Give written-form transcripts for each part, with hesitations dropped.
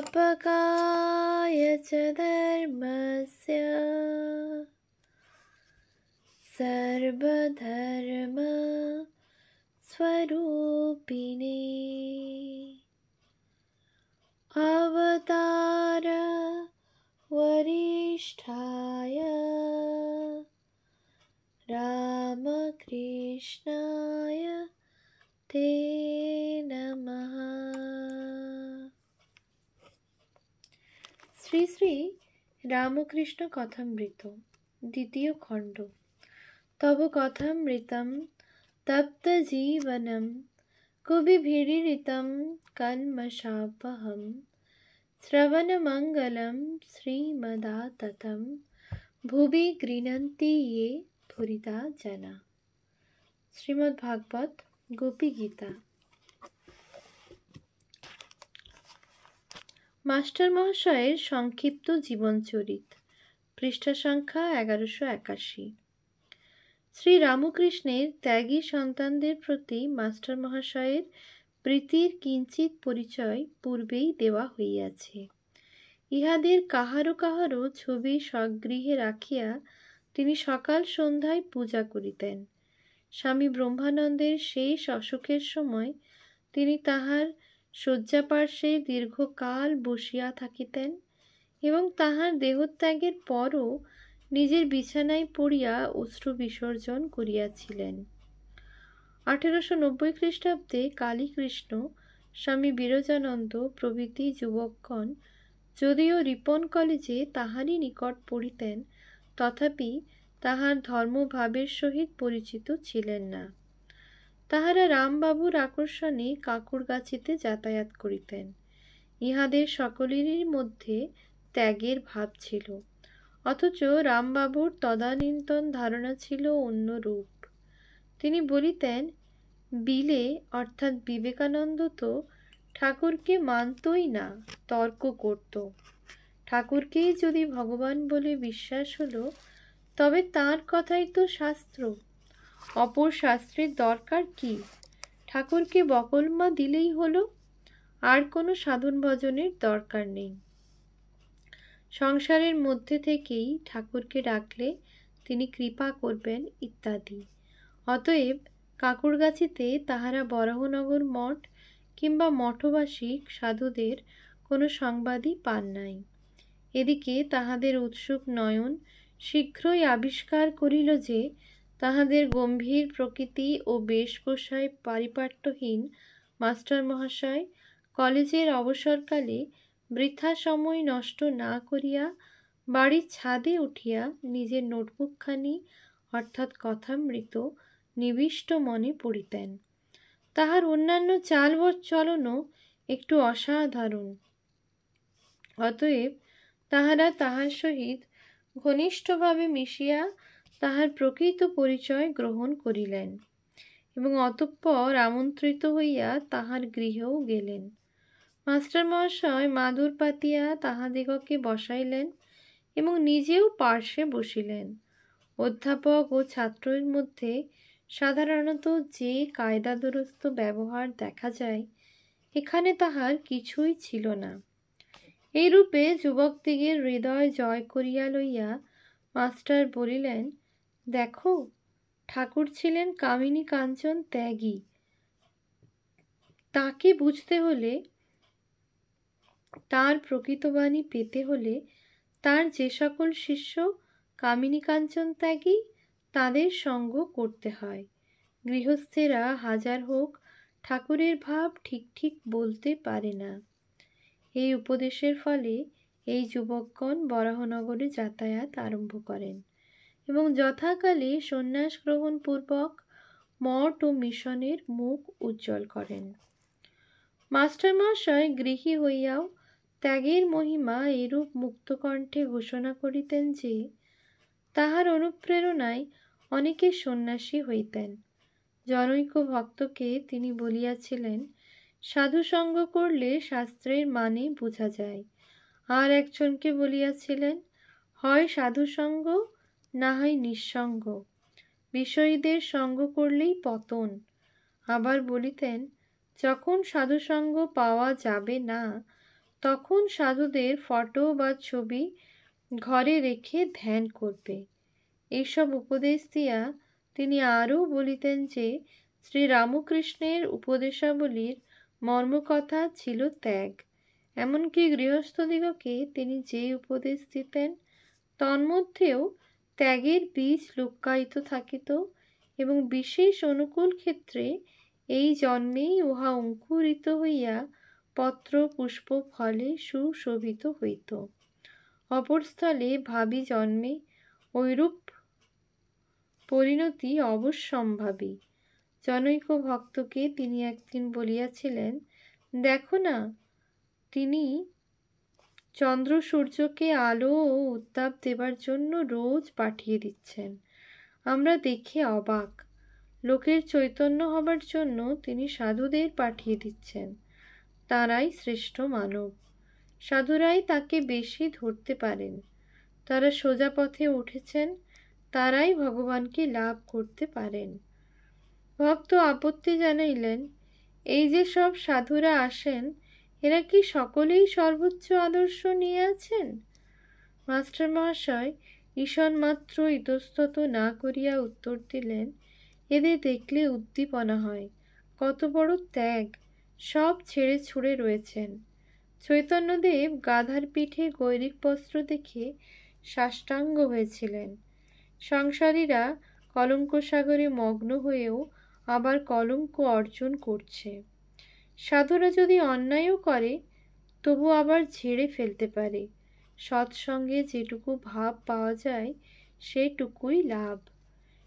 संस्थापकाय च धर्मस्य सर्वधर्म स्वरूपिणे अवतार वरिष्ठाय रामकृष्णाय ते नमः। শ্রী শ্রী রামকৃষ্ণ কথামৃত দ্বিতীয় খণ্ড। তব কথামৃতম তপ্ত জীবনম কুবিভিরিতম কলমশাপহম শ্রবণমঙ্গলম শ্রীমদাততম ভুবি গৃহন্তি ये ধুরিতা জনা। শ্রীমদ্ ভাগবত গোপী গীতা। মাস্টার মহাশয়ের সংক্ষিপ্ত জীবনচরিত, পৃষ্ঠা সংখ্যা 1181। শ্রী রামকৃষ্ণের ত্যাগী সন্তানদের প্রতি মাস্টার মহাশয়ের প্রীতির কিঞ্চিত পরিচয় পূর্বেই দেওয়া হইয়াছে। ইহাদের কাহারো কাহারো ছবি স্বগৃহে রাখিয়া তিনি সকাল সন্ধ্যায় পূজা করিতেন। স্বামী ব্রহ্মানন্দের শেষ অসুখের সময় তিনি তাহার শয্যাপার্শ্বে দীর্ঘকাল বসিয়া থাকিতেন এবং তাহার দেহত্যাগের পরও নিজের বিছানায় পড়িয়া অশ্রু বিসর্জন করিয়াছিলেন। 1890 খ্রিস্টাব্দে কালীকৃষ্ণ, স্বামী বিরজানন্দ প্রভৃতি যুবকগণ যদিও রিপন কলেজে তাহারই নিকট পড়িতেন, তথাপি তাহার ধর্মভাবের সহিত পরিচিত ছিলেন না। তাহারা রামবাবুর আকর্ষণে কাকুরগাছিতে যাতায়াত করিতেন। ইহাদের সকলেরই মধ্যে ত্যাগের ভাব ছিল, অথচ রামবাবুর তদানীন্তন ধারণা ছিল অন্যরূপ। তিনি বলিতেন, বিলে অর্থাৎ বিবেকানন্দ তো ঠাকুরকে মানতই না, তর্ক করত। ঠাকুরকেই যদি ভগবান বলে বিশ্বাস হলো, তবে তাঁর কথাই তো শাস্ত্র, অপর শাস্ত্রের দরকার কি? ঠাকুরকে বকলমা দিলেই হলো, আর কোনো সাধন ভজনের দরকার নেই। সংসারের মধ্যে থেকেই ঠাকুরকে ডাকলে তিনি কৃপা করবেন ইত্যাদি। অতএব কাকুরগাছিতে তাহারা বরাহনগর মঠ কিংবা মঠবাসিক সাধুদের কোনো সংবাদই পান নাই। এদিকে তাহাদের উৎসুক নয়ন শীঘ্রই আবিষ্কার করিল যে তাহাদের গম্ভীর প্রকৃতি ও বেশভূষায় পারিপাট্যহীন মাস্টার মহাশয় কলেজের অবসরকালে বৃথা সময় নষ্ট না করিয়া বাড়ির ছাদে উঠিয়া নিজের নোটবুকখানি অর্থাৎ কথামৃত নিবিষ্ট মনে পড়িতেন। তাহার অন্যান্য চাল চলনও একটু অসাধারণ। অতএব তাহারা তাহার সহিত ঘনিষ্ঠভাবে মিশিয়া তাহার প্রকৃত পরিচয় গ্রহণ করিলেন এবং অতঃপর আমন্ত্রিত হইয়া তাহার গৃহেও গেলেন। মাস্টার মহাশয় মাদুর পাতিয়া তাহাদিগকে বসাইলেন এবং নিজেও পার্শ্বে বসিলেন। অধ্যাপক ও ছাত্রের মধ্যে সাধারণত যে কায়দাদুরস্ত ব্যবহার দেখা যায়, এখানে তাহার কিছুই ছিল না। এইরূপে যুবকদিগের হৃদয় জয় করিয়া লইয়া মাস্টার বলিলেন, দেখো, ঠাকুর ছিলেন কামিনী কাঞ্চন ত্যাগী। তাকে বুঝতে হলে, তার প্রকৃতবাণী পেতে হলে তার যে সকল শিষ্য কামিনী কাঞ্চন ত্যাগী, তাদের সঙ্গ করতে হয়। গৃহস্থেরা হাজার হোক ঠাকুরের ভাব ঠিক ঠিক বলতে পারে না। এই উপদেশের ফলে এই যুবকগণ বরাহনগরে যাতায়াত আরম্ভ করেন এবং যথাকালে সন্ন্যাস গ্রহণ পূর্বক মঠ ও মিশনের মুখ উজ্জ্বল করেন। মাস্টার মহাশয় গৃহী হইয়াও ত্যাগের মহিমা এরূপ মুক্তকণ্ঠে ঘোষণা করিতেন যে তাহার অনুপ্রেরণায় অনেকে সন্ন্যাসী হইতেন। জনৈক ভক্তকে তিনি বলিয়াছিলেন, সাধুসঙ্গ করলে শাস্ত্রের মানে বোঝা যায়। আর একজনকে বলিয়াছিলেন, হয় সাধুসঙ্গ না হয় নিঃসঙ্গ, বিষয়ীদের সঙ্গ করলেই পতন। আবার বলিতেন, যখন সাধুসঙ্গ পাওয়া যাবে না, তখন সাধুদের ফটো বা ছবি ঘরে রেখে ধ্যান করবে। এইসব উপদেশ দিয়া তিনি আরও বলিতেন যে শ্রীরামকৃষ্ণের উপদেশাবলীর মর্মকথা ছিল ত্যাগ। এমনকি গৃহস্থদিগকে তিনি যে উপদেশ দিতেন তন্মধ্যেও ত্যাগের বীজ লুক্কায়িত থাকিত এবং বিশেষ অনুকূল ক্ষেত্রে এই জন্মেই উহা অঙ্কুরিত হইয়া পত্র পুষ্প ফলে সুশোভিত হইত। অপর স্থলে ভাবী জন্মে ঐরূপ পরিণতি অবশ্যম্ভাবী। জনৈক ভক্তকে তিনি একদিন বলিয়াছিলেন, দেখো না, তিনি চন্দ্র সূর্যকে আলো ও উত্তাপ দেবার জন্য রোজ পাঠিয়ে দিচ্ছেন। আমরা দেখে অবাক। লোকের চৈতন্য হবার জন্য তিনি সাধুদের পাঠিয়ে দিচ্ছেন। তারাই শ্রেষ্ঠ মানব। সাধুরাই তাকে বেশি ধরতে পারেন। তারা সোজা পথে উঠেছেন, তারাই ভগবানকে লাভ করতে পারেন। ভক্ত আপত্তি জানাইলেন, এই যে সব সাধুরা আসেন, এরা কি সকলেই সর্বোচ্চ আদর্শ নিয়ে আছেন? মাস্টার মহাশয় ঈষৎ মাত্র ইতস্তত না করিয়া উত্তর দিলেন, এদের দেখলে উদ্দীপনা হয়। কত বড় ত্যাগ! সব ছেড়ে ছুড়ে রয়েছেন। চৈতন্যদেব গাধার পিঠে গৈরিক বস্ত্র দেখে সাষ্টাঙ্গ হয়েছিলেন। সংসারীরা কলঙ্ক সাগরে মগ্ন হয়েও আবার কলঙ্ক অর্জন করছে। সাধুরা যদি অন্যায়ও করে তবু আবার ঝেড়ে ফেলতে পারে। সৎসঙ্গে যেটুকু ভাব পাওয়া যায় সেটুকুই লাভ।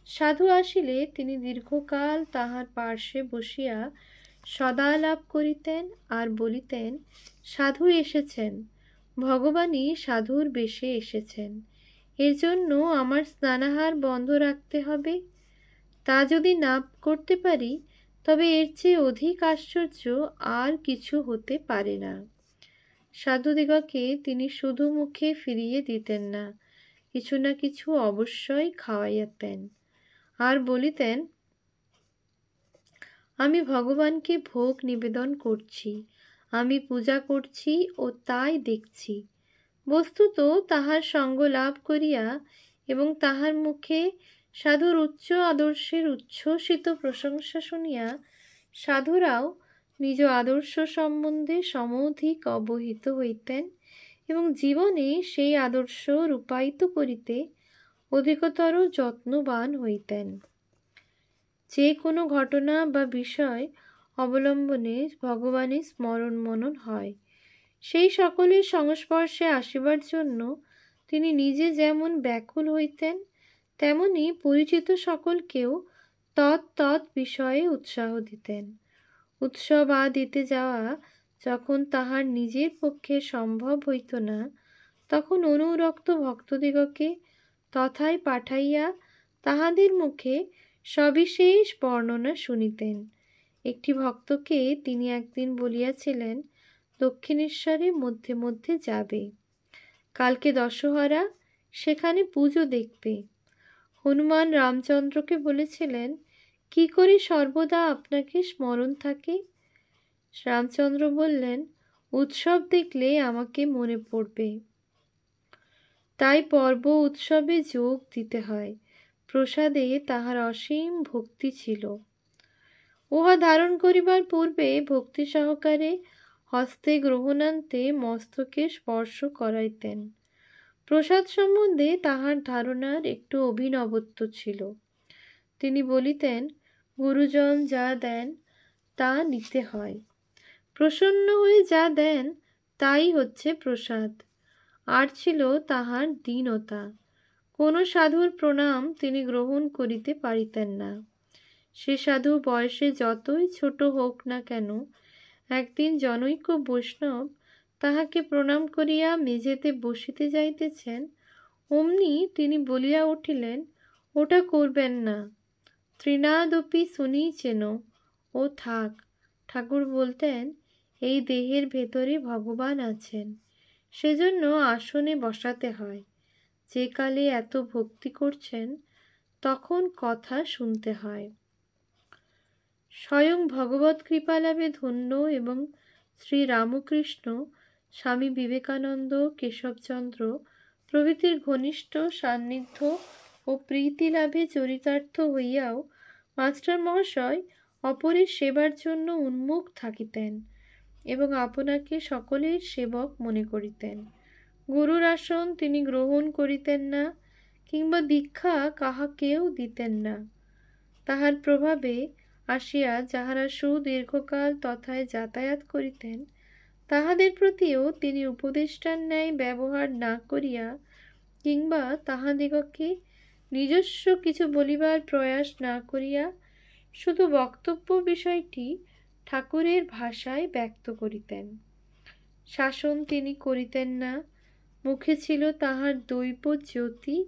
সাধু আসিলে তিনি দীর্ঘকাল তাহার পার্শ্বে বসিয়া সদালাপ করিতেন আর বলিতেন, সাধু এসেছেন, ভগবানই সাধুর বেশে এসেছেন। এর জন্য আমার স্নানাহার বন্ধ রাখতে হবে। তা যদি না করতে পারি তবে এর চেয়ে অধিক আশ্চর্য আর কিছু হতে পারে না। সাধুদিগকে তিনি শুধু মুখে ফিরিয়ে দিতেন না, কিছু না কিছু অবশ্যই খাওয়াইতেন আর বলিতেন, আমি ভগবানকে ভোগ নিবেদন করছি, আমি পূজা করছি ও তাই দেখছি। বস্তুত তাহার সঙ্গ লাভ করিয়া এবং তাহার মুখে সাধুর উচ্চ আদর্শের উচ্ছ্বসিত প্রশংসা শুনিয়া সাধুরাও নিজ আদর্শ সম্বন্ধে সমধিক অবহিত হইতেন এবং জীবনে সেই আদর্শ রূপায়িত করিতে অধিকতর যত্নবান হইতেন। যে কোনো ঘটনা বা বিষয় অবলম্বনে ভগবানের স্মরণ মনন হয়। সেই সকলের সংস্পর্শে আসিবার জন্য তিনি নিজে যেমন ব্যাকুল হইতেন, তেমনি পরিচিত সকলকেও তৎ বিষয়ে উৎসাহ দিতেন। উৎসব দিতে যাওয়া যখন তাহার নিজের পক্ষে সম্ভব হইত না, তখন অনুরক্ত ভক্তদিগকে তথায় পাঠাইয়া তাহাদের মুখে সবিশেষ বর্ণনা শুনিতেন। একটি ভক্তকে তিনি একদিন বলিয়াছিলেন, দক্ষিণেশ্বরে মধ্যে মধ্যে যাবে, কালকে দশহরা, সেখানে পুজো দেখবে। হনুমান রামচন্দ্রকে বলেছিলেন, কি করে সর্বদা আপনাকে স্মরণ থাকে? রামচন্দ্র বললেন, উৎসব দেখলে আমাকে মনে পড়বে, তাই পর্ব উৎসবে যোগ দিতে হয়। প্রসাদে তাহার অসীম ভক্তি ছিল। উহা ধারণ করিবার পূর্বে ভক্তি সহকারে হস্তে গ্রহণান্তে মস্তকে স্পর্শ করাইতেন। প্রসাদ সম্বন্ধে তাহার ধারণার একটু অভিনবত্ব ছিল। তিনি বলিতেন, গুরুজন যা দেন তা নিতে হয়, প্রসন্ন হয়ে যা দেন তাই হচ্ছে প্রসাদ। আর ছিল তাহার দীনতা। কোনো সাধুর প্রণাম তিনি গ্রহণ করিতে পারিতেন না। সে সাধু বয়সে যতই ছোট হোক না কেন, একদিন জনৈক বৈষ্ণব তাহাকে প্রণাম করিয়া মেঝেতে বসিতে যাইতেছেন, অমনি তিনি বলিয়া উঠিলেন, ওটা করবেন না, তৃণাদপি শুনিছেন, ও থাক। ঠাকুর বলতেন, এই দেহের ভেতরে ভগবান আছেন, সেজন্য আসনে বসাতে হয়। যে কালে এত ভক্তি করছেন তখন কথা শুনতে হয়। স্বয়ং ভগবৎ কৃপালাভে ধন্য এবং শ্রী রামকৃষ্ণ স্বামী বিবেকানন্দ, কেশবচন্দ্র প্রভৃতির ঘনিষ্ঠ সান্নিধ্য ও প্রীতি লাভে চরিতার্থ হইয়াও মাস্টার মহাশয় অপরের সেবার জন্য উন্মুখ থাকিতেন এবং আপনাকে সকলের সেবক মনে করিতেন। গুরুর আসন তিনি গ্রহণ করিতেন না, কিংবা দীক্ষা কাহাকেও দিতেন না। তাহার প্রভাবে আসিয়া যাহারা সুদীর্ঘকাল তথায় যাতায়াত করিতেন, তাহাদের প্রতিও তিনি উপদেষ্টার ন্যায় ব্যবহার না করিয়া কিংবা তাহাদিগকে নিজস্ব কিছু বলিবার প্রয়াস না করিয়া শুধু বক্তব্য বিষয়টি ঠাকুরের ভাষায় ব্যক্ত করিতেন। শাসন তিনি করিতেন না। মুখে ছিল তাহার দৈব জ্যোতি,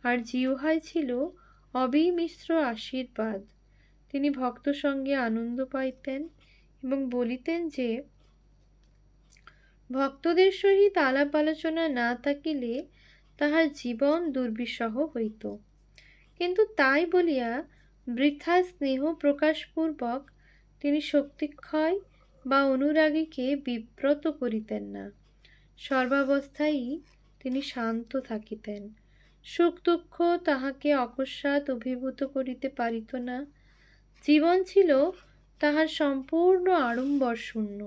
আর জিহ্বায় ছিল অবিমিশ্র আশীর্বাদ। তিনি ভক্ত সঙ্গে আনন্দ পাইতেন এবং বলিতেন যে, ভক্তদের সহিত আলাপ আলোচনা না থাকিলে তাহার জীবন দুর্বিষহ হইত। কিন্তু তাই বলিয়া বৃথা স্নেহ প্রকাশপূর্বক তিনি শক্তিক্ষয় বা অনুরাগীকে বিব্রত করিতেন না। সর্বাবস্থায়ই তিনি শান্ত থাকিতেন। সুখ দুঃখ তাহাকে অকস্মাৎ অভিভূত করিতে পারিত না। জীবন ছিল তাহার সম্পূর্ণ আড়ম্বর শূন্য।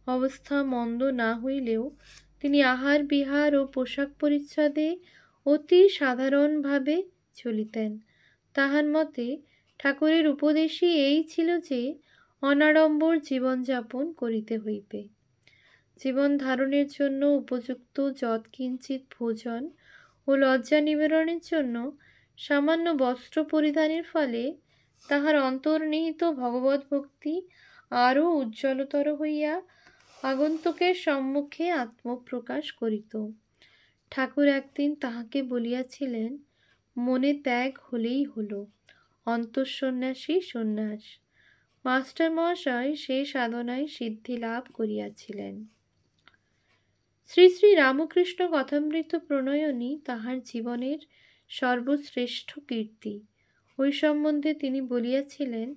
অবস্থা মন্দ না হইলেও তিনি আহার বিহার ও পোশাক পরিচ্ছদে অতি সাধারণভাবে চলিতেন। তাহার মতে ঠাকুরের উপদেশই এই ছিল যে অনাড়ম্বর জীবনযাপন করিতে হইবে। জীবন ধারণের জন্য উপযুক্ত যৎকিঞ্চিৎ ভোজন ও লজ্জা নিবারণের জন্য সামান্য বস্ত্র পরিধানের ফলে তাহার অন্তর্নিহিত ভগবৎ ভক্তি আরও উজ্জ্বলতর হইয়া আগন্তুকের সম্মুখে আত্মপ্রকাশ করিত। ঠাকুর একদিন তাহাকে বলিয়াছিলেন, মনে ত্যাগ হলেই হল, অন্তঃসন্ন্যাসী সন্ন্যাস। মাস্টার মহাশয় সে সাধনায় সিদ্ধি লাভ করিয়াছিলেন। শ্রী শ্রী রামকৃষ্ণ কথামৃত প্রণয়নী তাহার জীবনের সর্বশ্রেষ্ঠ কীর্তি। ওই সম্বন্ধে তিনি বলিয়াছিলেন,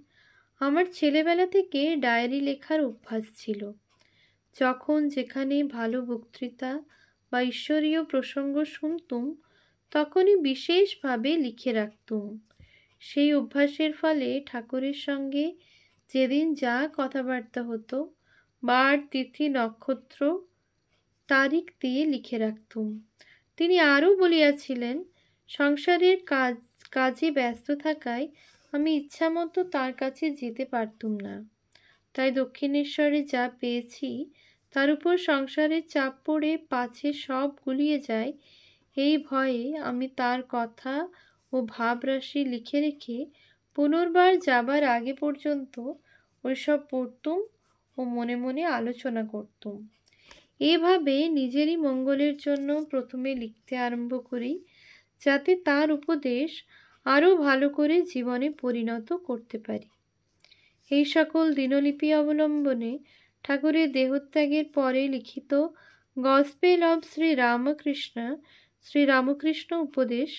আমার ছেলেবেলা থেকে ডায়েরি লেখার অভ্যাস ছিল। যখন যেখানে ভালো বক্তৃতা বা ঈশ্বরীয় প্রসঙ্গ শুনতুম, তখনই বিশেষভাবে লিখে রাখতুম। সেই অভ্যাসের ফলে ঠাকুরের সঙ্গে যেদিন যা কথাবার্তা হতো, বার তিথি নক্ষত্র তারিখ দিয়ে লিখে রাখতুম। তিনি আরও বলিয়াছিলেন, সংসারের কাজে ব্যস্ত থাকায় আমি ইচ্ছামতো তার কাছে যেতে পারতুম না। তাই দক্ষিণেশ্বরে যা পেয়েছি তার উপর সংসারের চাপ পড়ে পাছে সব গুলিয়ে যায়, এই ভয়ে আমি তার কথা ও ভাবরাশি লিখে রেখে পুনর্বার যাবার আগে পর্যন্ত ওইসব পড়তুম ও মনে মনে আলোচনা করতুম। এভাবে নিজেরই মঙ্গলের জন্য প্রথমে লিখতে আরম্ভ করি, যাতে তার উপদেশ আরও ভালো করে জীবনে পরিণত করতে পারি। এই সকল দিনলিপি অবলম্বনে ঠাকুরের দেহত্যাগের পরে লিখিত গসপেল অব শ্রী রামকৃষ্ণ উপদেশ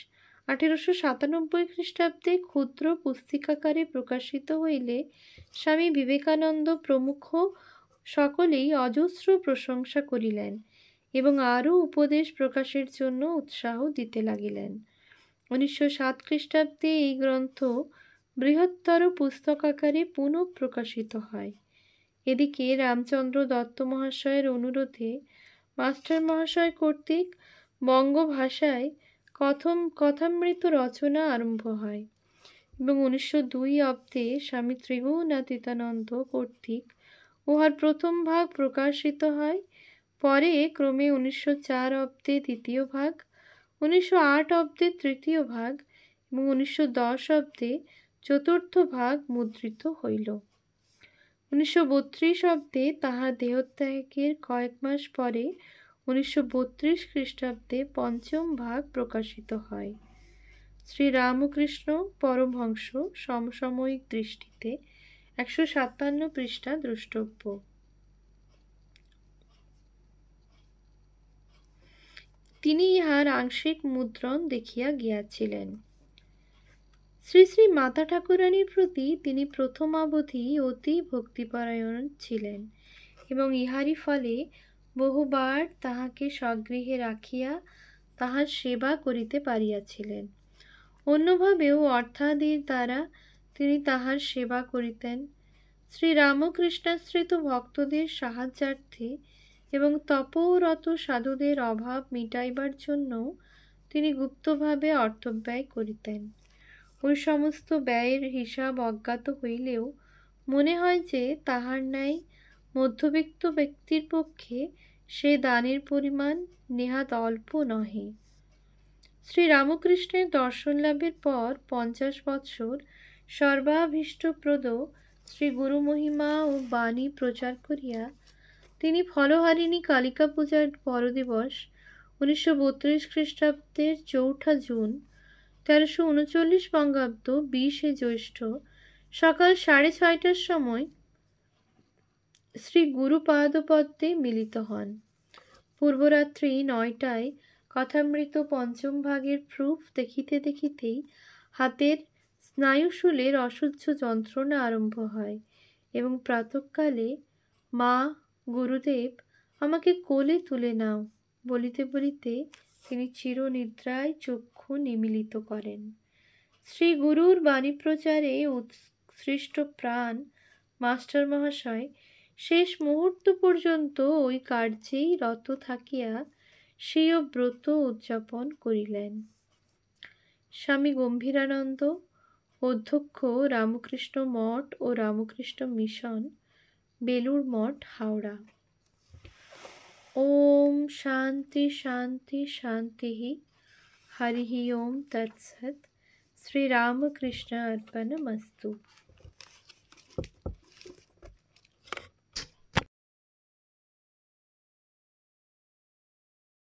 1897 খ্রিস্টাব্দে ক্ষুদ্র পুস্তিকাকারে প্রকাশিত হইলে স্বামী বিবেকানন্দ প্রমুখ সকলেই অজস্র প্রশংসা করিলেন এবং আরও উপদেশ প্রকাশের জন্য উৎসাহ দিতে লাগিলেন। 1907 খ্রিস্টাব্দে এই গ্রন্থ বৃহত্তর পুস্তক আকারে পুনঃ প্রকাশিত হয়। এদিকে রামচন্দ্র দত্ত মহাশয়ের অনুরোধে মাস্টার মহাশয় কর্তৃক বঙ্গ ভাষায় কথামৃত রচনা আরম্ভ হয় এবং 1902 অব্দে স্বামী ত্রিগুণাতীতানন্দ কর্তৃক উহার প্রথম ভাগ প্রকাশিত হয়। পরে ক্রমে 1904 অব্দে দ্বিতীয় ভাগ, 1908 অব্দে তৃতীয় ভাগ এবং 1910 অব্দে চতুর্থ ভাগ মুদ্রিত হইল। 1932 অব্দে তাহার দেহত্যাগের কয়েক মাস পরে 1932 খ্রিস্টাব্দে পঞ্চম ভাগ প্রকাশিত হয়। শ্রী রামকৃষ্ণ পরমহংস সমসাময়িক দৃষ্টিতে 157 পৃষ্ঠা দ্রষ্টব্য। তিনি ইহার আংশিক মুদ্রণ দেখিয়া গিয়াছিলেন। শ্রী শ্রী মাতা ঠাকুরানীর প্রতি তিনি প্রথমাবধি অতি ভক্তিপরায়ণ ছিলেন এবং ইহারই ফলে বহুবার তাহাকে স্বগৃহে রাখিয়া তাহার সেবা করিতে পারিয়াছিলেন। অন্যভাবেও অর্থাদির দ্বারা তিনি তাহার সেবা করিতেন। শ্রীরামকৃষ্ণাশ্রিত ভক্তদের সাহায্যার্থে এবং তপরত সাধুদের অভাব মিটাইবার জন্য তিনি গুপ্তভাবে অর্থব্যয় করিতেন। ওই সমস্ত ব্যয়ের হিসাব অজ্ঞাত হইলেও মনে হয় যে তাহার ন্যায় মধ্যবিত্ত ব্যক্তির পক্ষে সে দানের পরিমাণ নেহাত অল্প নহে। শ্রীরামকৃষ্ণের দর্শন লাভের পর 50 বৎসর সর্বাভীষ্টপ্রদ শ্রী গুরু মহিমা ও বাণী প্রচার করিয়া তিনি ফলহারিণী কালিকা পূজার পরদিবস 1932 খ্রিস্টাব্দের 4 জুন 1339 বঙ্গাব্দ 20 জ্যৈষ্ঠ সকাল 6:30টার সময় শ্রী গুরুপাদপদ্মে মিলিত হন। পূর্বরাত্রি 9টায় কথামৃত পঞ্চম ভাগের প্রুফ দেখিতে দেখিতেই হাতের স্নায়ুশূলের অসহ্য যন্ত্রণা আরম্ভ হয় এবং প্রাতঃকালে মা, গুরুদেব আমাকে কোলে তুলে নাও বলিতে বলিতে তিনি চিরনিদ্রায় চক্ষু নিমীলিত করেন। শ্রী গুরুর বাণী প্রচারে উৎসৃষ্ট প্রাণ মাস্টার মহাশয় শেষ মুহূর্ত পর্যন্ত ওই কার্যেই রত থাকিয়া স্বীয় ব্রত উদযাপন করিলেন। স্বামী গম্ভীরানন্দ, অধ্যক্ষ, রামকৃষ্ণ মঠ ও রামকৃষ্ণ মিশন, বেলুড় মঠ, হাওড়া। ওম শান্তি শান্তি শান্তি। হরি ওম তৎসৎ। শ্রীরামকৃষ্ণ অর্পণমস্তু।